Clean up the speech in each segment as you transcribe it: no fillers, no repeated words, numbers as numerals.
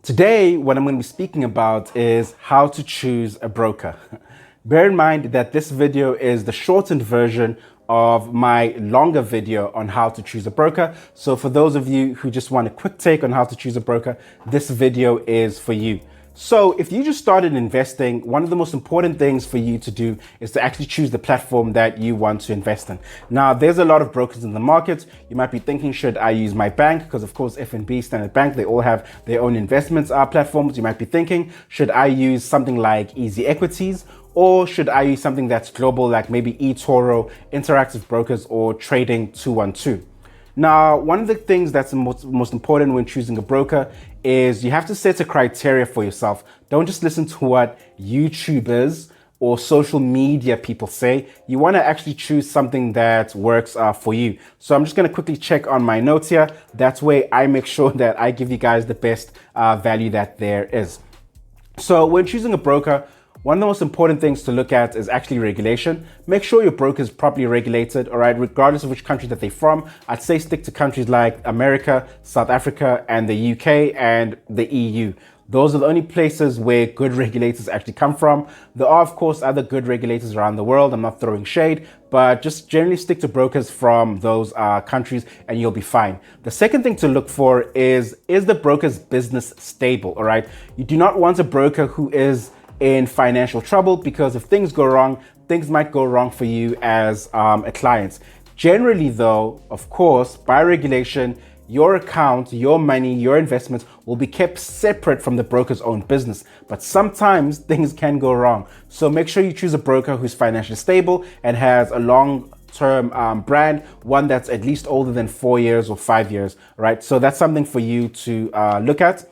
Today, what I'm going to be speaking about is how to choose a broker. Bear in mind that this video is the shortened version of my longer video on how to choose a broker. So for those of you who just want a quick take on how to choose a broker, this video is for you. So if you just started investing, one of the most important things for you to do is to actually choose the platform that you want to invest in. Now, there's a lot of brokers in the market. You might be thinking, should I use my bank? Because of course, FNB, Standard Bank, they all have their own investments platforms. You might be thinking, should I use something like Easy Equities? Or should I use something that's global, like maybe eToro, Interactive Brokers, or Trading 212? Now, one of the things that's most important when choosing a broker is you have to set a criteria for yourself. Don't just listen to what YouTubers or social media people say. You want to actually choose something that works for you. So I'm just going to quickly check on my notes here. That's where I make sure that I give you guys the best value that there is. So when choosing a broker, one of the most important things to look at is actually regulation. Make sure your broker is properly regulated, all right, regardless of which country that they're from. I'd say stick to countries like America, South Africa, and the UK and the EU. Those are the only places where good regulators actually come from. There are, of course, other good regulators around the world. I'm not throwing shade, but just generally stick to brokers from those countries and you'll be fine. The second thing to look for is the broker's business stable, all right? You do not want a broker who is in financial trouble, because if things go wrong, things might go wrong for you as a client. Generally though, of course, by regulation, your account, your money, your investments will be kept separate from the broker's own business. But sometimes things can go wrong. So make sure you choose a broker who's financially stable and has a long-term brand, one that's at least older than 4 years or 5 years, right? So that's something for you to look at.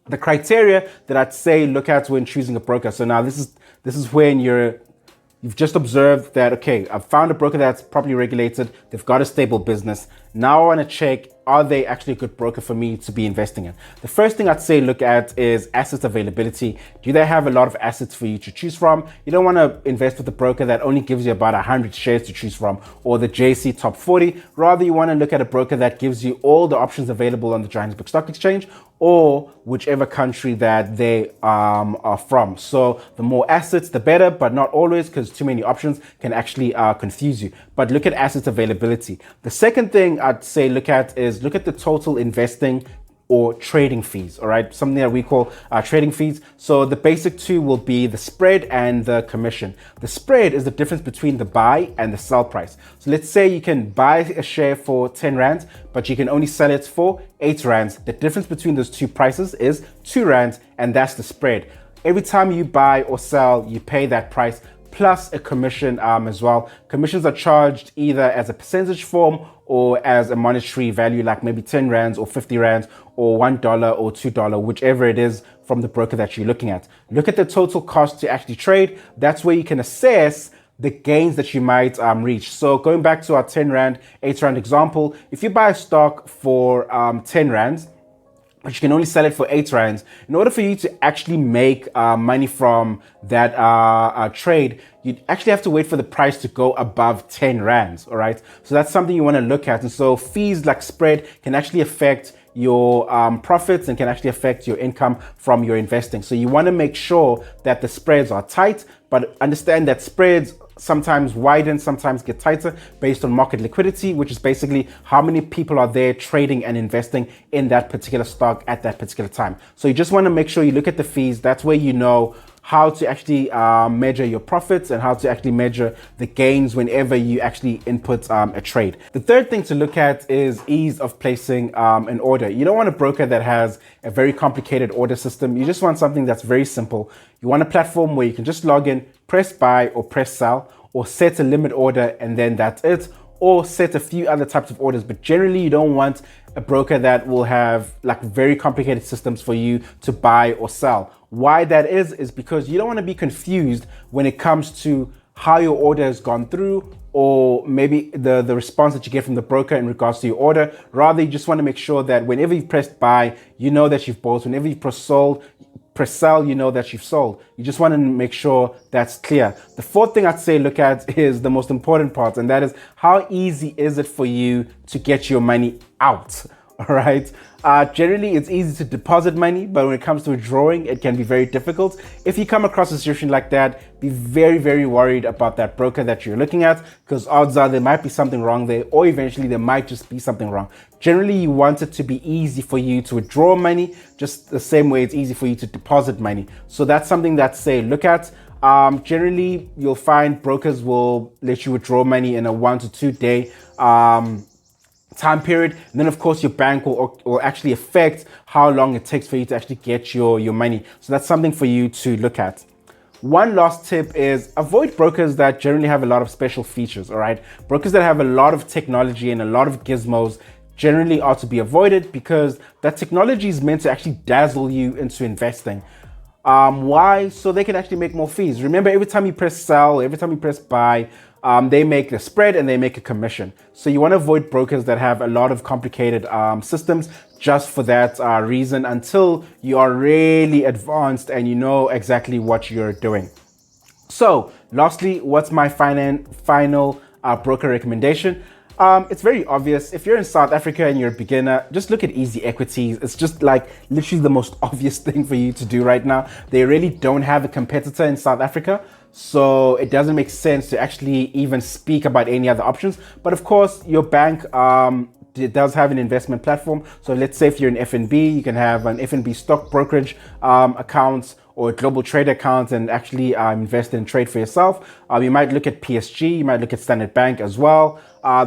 The criteria that I'd say look at when choosing a broker. So now this is when you've just observed that, okay, I've found a broker that's properly regulated. They've got a stable business. Now I want to check, are they actually a good broker for me to be investing in? The first thing I'd say look at is asset availability. Do they have a lot of assets for you to choose from? You don't want to invest with a broker that only gives you about 100 shares to choose from, or the JSE Top 40. Rather, you want to look at a broker that gives you all the options available on the Johannesburg Stock Exchange or whichever country that they are from. So the more assets, the better, but not always, because too many options can actually confuse you. But look at asset availability. The second thing I'd say look at the total investing or trading fees, all right? Something that we call trading fees. So the basic two will be the spread and the commission. The spread is the difference between the buy and the sell price. So let's say you can buy a share for 10 Rand, but you can only sell it for 8 Rands. The difference between those two prices is 2 Rands, and that's the spread. Every time you buy or sell, you pay that price plus a commission as well. Commissions are charged either as a percentage form or as a monetary value, like maybe 10 Rands or 50 Rands or $1 or $2, whichever it is from the broker that you're looking at. Look at the total cost to actually trade. That's where you can assess the gains that you might reach. So going back to our 10 Rand, 8 Rand example, if you buy a stock for 10 Rands, but you can only sell it for 8 Rands. In order for you to actually make money from that trade, you actually have to wait for the price to go above 10 Rands, all right? So that's something you want to look at. And so fees like spread can actually affect your profits and can actually affect your income from your investing. So you want to make sure that the spreads are tight, but understand that spreads sometimes widen, sometimes get tighter based on market liquidity, which is basically how many people are there trading and investing in that particular stock at that particular time. So you just want to make sure you look at the fees. That's where you know how to actually measure your profits and how to actually measure the gains whenever you actually input a trade. The third thing to look at is ease of placing an order. You don't want a broker that has a very complicated order system. You just want something that's very simple. You want a platform where you can just log in, press buy or press sell, or set a limit order and then that's it, or set a few other types of orders. But generally you don't want a broker that will have like very complicated systems for you to buy or sell. Why that is because you don't want to be confused when it comes to how your order has gone through, or maybe the response that you get from the broker in regards to your order. Rather, you just want to make sure that whenever you've pressed buy, you know that you've bought. Whenever you press sell, you know that you've sold. You just want to make sure that's clear. The fourth thing I'd say look at is the most important part, and that is how easy is it for you to get your money out? all right? Generally, it's easy to deposit money, but when it comes to withdrawing, it can be very difficult. If you come across a situation like that, be very, very worried about that broker that you're looking at, because odds are there might be something wrong there, or eventually there might just be something wrong. Generally, you want it to be easy for you to withdraw money, just the same way it's easy for you to deposit money. So that's something that, say, look at. Generally, you'll find brokers will let you withdraw money in a 1 to 2 day time period. And then of course your bank will actually affect how long it takes for you to actually get your money. So that's something for you to look at. One last tip is avoid brokers that generally have a lot of special features, all right? Brokers that have a lot of technology and a lot of gizmos generally are to be avoided, because that technology is meant to actually dazzle you into investing. Why? So they can actually make more fees. Remember, every time you press sell, every time you press buy, they make the spread and they make a commission. So you want to avoid brokers that have a lot of complicated systems just for that reason, until you are really advanced and you know exactly what you're doing. So lastly, what's my final broker recommendation? It's very obvious. If you're in South Africa and you're a beginner, just look at Easy Equities. It's just like literally the most obvious thing for you to do right now. They really don't have a competitor in South Africa, so it doesn't make sense to actually even speak about any other options. But of course, your bank it does have an investment platform. So let's say if you're an FNB, you can have an FNB stock brokerage account or a global trade account and actually invest and trade for yourself. You might look at PSG, you might look at Standard Bank as well.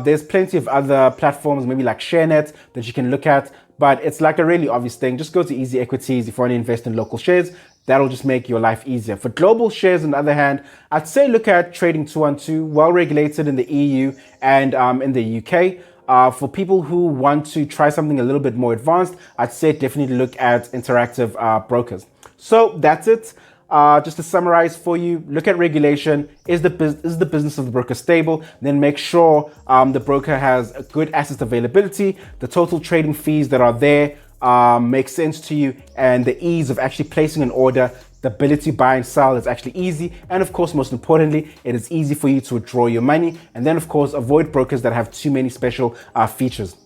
There's plenty of other platforms, maybe like ShareNet, that you can look at, but it's like a really obvious thing. Just go to Easy Equities if you want to invest in local shares. That'll just make your life easier. For global shares, on the other hand, I'd say look at Trading 212, well regulated in the EU and in the UK. For people who want to try something a little bit more advanced, I'd say definitely look at Interactive Brokers. So that's it. Just to summarize for you, look at regulation. Is the business of the broker stable? Then make sure the broker has a good asset availability, the total trading fees that are there make sense to you, and the ease of actually placing an order, the ability to buy and sell is actually easy. And of course, most importantly, it is easy for you to withdraw your money. And then of course, avoid brokers that have too many special features.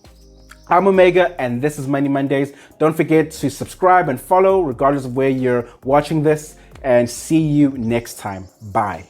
I'm Omega, and this is Money Mondays. Don't forget to subscribe and follow regardless of where you're watching this, and see you next time. Bye.